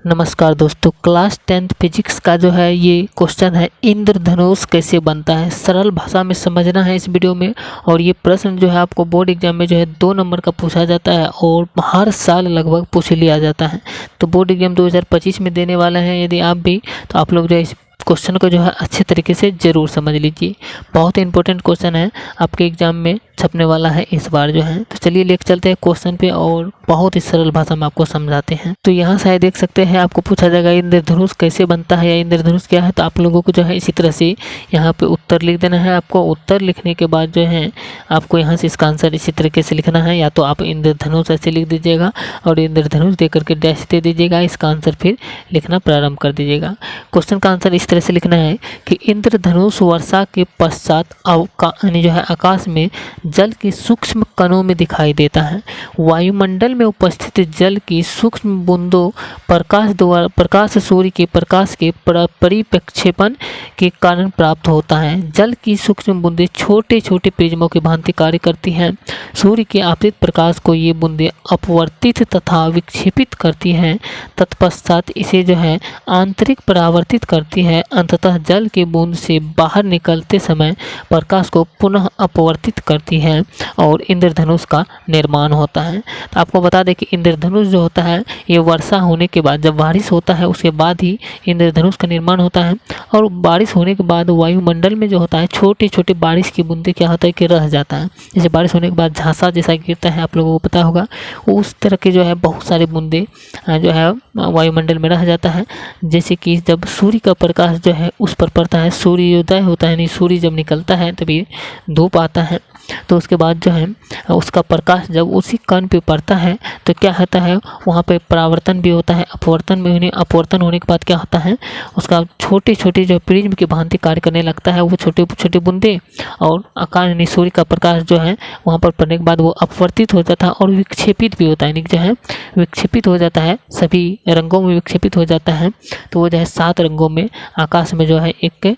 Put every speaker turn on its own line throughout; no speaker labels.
नमस्कार दोस्तों, class 10th physics का जो है ये क्वेश्चन है, इंद्रधनुष कैसे बनता है। सरल भाषा में समझना है इस वीडियो में। और ये प्रश्न जो है आपको बोर्ड एग्जाम में जो है 2 नंबर का पूछा जाता है और हर साल लगभग पूछ लिया जाता है। तो बोर्ड एग्जाम 2025 में देने वाला है। यदि आप भी, तो आप लोग जो है इस क्वेश्चन को जो है अच्छे तरीके से ज़रूर समझ लीजिए। बहुत ही इंपॉर्टेंट क्वेश्चन है, आपके एग्जाम में छपने वाला है इस बार जो है। तो चलिए लेकर चलते हैं क्वेश्चन पे और बहुत ही सरल भाषा में आपको समझाते हैं। तो यहाँ से देख सकते हैं, आपको पूछा जाएगा इंद्रधनुष कैसे बनता है या इंद्रधनुष क्या है। तो आप लोगों को जो है इसी तरह से यहाँ पे उत्तर लिख देना है। आपको उत्तर लिखने के बाद जो है आपको यहाँ से इसका आंसर इसी तरीके से लिखना है। या तो आप इंद्रधनुष ऐसे लिख दीजिएगा और इंद्रधनुष दे करके डैश दे दीजिएगा, इसका आंसर फिर लिखना प्रारंभ कर दीजिएगा। क्वेश्चन का आंसर इस तरह से लिखना है कि इंद्रधनुष वर्षा के पश्चात यानी जो है आकाश में जल की सूक्ष्म कणों में दिखाई देता है। वायुमंडल में उपस्थित जल की सूक्ष्म बूंदों प्रकाश सूर्य के प्रकाश के परिप्रक्षेपण के कारण प्राप्त होता है। जल की सूक्ष्म बूंदें छोटे छोटे प्रिज्मों की भांति कार्य करती हैं। सूर्य के आपतित प्रकाश को ये बूंदें अपवर्तित तथा विक्षेपित करती हैं। तत्पश्चात इसे जो है आंतरिक परावर्तित करती है। अंततः जल के बूंद से बाहर निकलते समय प्रकाश को पुनः अपवर्तित करती है और इंद्रधनुष का निर्माण होता है। तो आपको बता दें कि इंद्रधनुष जो होता है ये वर्षा होने के बाद, जब बारिश होता है उसके बाद ही इंद्रधनुष का निर्माण होता है। और बारिश होने के बाद वायुमंडल में जो होता है छोटे छोटे बारिश की बूंदें क्या होता है कि रह जाता है। जैसे बारिश होने के बाद झांसा जैसा गिरता है, आप लोगों को पता होगा, उस तरह के जो है बहुत सारे बूंदें जो है वायुमंडल में रह जाता है। जैसे कि जब सूर्य का प्रकाश जो है उस पर पड़ता है, सूर्योदय होता है, यानी सूर्य जब निकलता है तभी धूप आता है, तो उसके बाद जो है उसका प्रकाश जब उसी कण पे पड़ता है तो क्या होता है, वहाँ पे परावर्तन भी होता है, अपवर्तन में अपवर्तन होने के बाद क्या होता है, उसका छोटे छोटे जो प्रिज्म की भांति कार्य करने लगता है। वो छोटे छोटे बूंदे और आकाश यानी सूर्य का प्रकाश जो है वहाँ पर पड़ने के बाद वो अपवर्तित हो जाता है और विक्षेपित भी होता है, यानी जो है विक्षेपित हो जाता है, सभी रंगों में विक्षेपित हो जाता है। तो वो जो है 7 रंगों में आकाश में जो है एक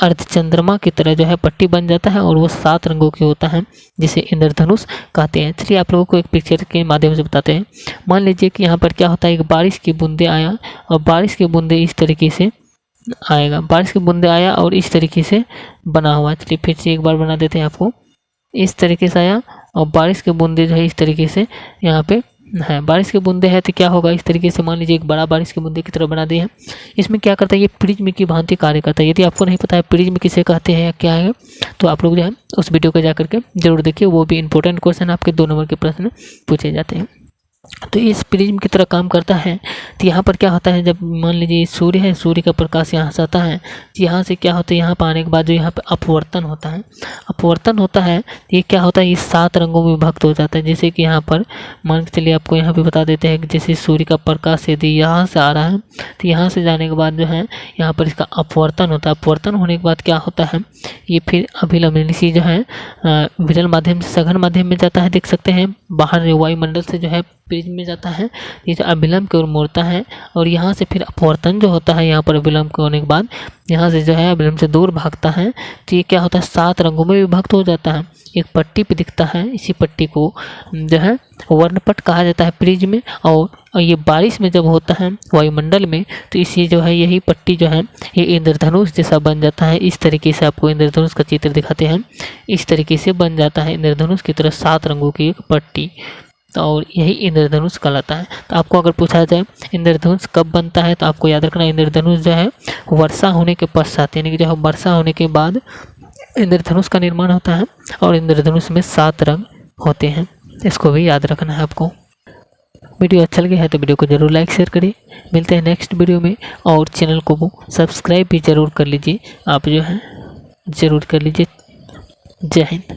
अर्धचंद्रमा की तरह जो है पट्टी बन जाता है और वो 7 रंगों की होता है, जिसे इंद्रधनुष कहते हैं। चलिए आप लोगों को एक पिक्चर के माध्यम से बताते हैं। मान लीजिए कि यहाँ पर क्या होता है, एक बारिश की बूंदे आया और बारिश की बूंदे इस तरीके से आएगा, बारिश की बूंदे आया और इस तरीके से बना हुआ। चलिए फिर से एक बार बना देते हैं आपको। इस तरीके से आया और बारिश के बूंदे जो है इस तरीके से यहाँ पे है। बारिश के बूंदे है तो क्या होगा, इस तरीके से मान लीजिए एक बड़ा बारिश के बूंदे की तरह बना दिए हैं। इसमें क्या करता है, ये प्रिज्म की भांति कार्य करता है। यदि आपको नहीं पता है प्रिज्म किसे कहते हैं या क्या है, तो आप लोग जो है उस वीडियो को जा करके जरूर देखिए। वो भी इंपॉर्टेंट क्वेश्चन, आपके 2 नंबर के प्रश्न पूछे जाते हैं। तो इस प्रिज्म की तरह काम करता है। तो यहाँ पर क्या होता है, जब मान लीजिए सूर्य है, सूर्य का प्रकाश यहाँ से आता है, तो यहाँ से क्या होता है, यहाँ पर आने के बाद जो यहाँ पे अपवर्तन होता है, अपवर्तन होता है तो ये क्या होता है, ये 7 रंगों में विभक्त हो जाता है। जैसे कि यहाँ पर मान के चलिए आपको यहाँ पे बता देते हैं कि जैसे सूर्य का प्रकाश यदि यहाँ से आ रहा है तो यहाँ से जाने के बाद जो है यहाँ पर इसका अपवर्तन होता है। अपवर्तन होने के बाद क्या होता है, ये फिर अभिलंबन सी जो है विरल माध्यम से सघन माध्यम में जाता है। देख सकते हैं बाहर वायुमंडल से जो है प्रिज्म में जाता है, ये जो अभिलंब की ओर मोड़ता है और यहाँ से फिर अपवर्तन जो होता है, यहाँ पर अभिलंब के होने के बाद यहाँ से जो है अभिलंब से दूर भागता है। तो ये क्या होता है, 7 रंगों में विभक्त हो जाता है। एक पट्टी पे दिखता है, इसी पट्टी को जो है वर्णपट कहा जाता है प्रिज्म में। और ये बारिश में जब होता है वायुमंडल में तो इसी जो है यही पट्टी जो है ये इंद्रधनुष जैसा बन जाता है। इस तरीके से आपको इंद्रधनुष का चित्र दिखाते हैं, इस तरीके से बन जाता है इंद्रधनुष की तरह 7 रंगों की एक पट्टी, और यही इंद्रधनुष कहलाता है। तो आपको अगर पूछा जाए इंद्रधनुष कब बनता है, तो आपको याद रखना इंद्रधनुष जो है वर्षा होने के पश्चात, यानी कि जो है वर्षा होने के बाद इंद्रधनुष का निर्माण होता है और इंद्रधनुष में 7 रंग होते हैं। इसको भी याद रखना है आपको। वीडियो अच्छा लगे है तो वीडियो को जरूर लाइक शेयर करिए। मिलते हैं नेक्स्ट वीडियो में, और चैनल को सब्सक्राइब भी जरूर कर लीजिए, आप जो है जरूर कर लीजिए। जय हिंद।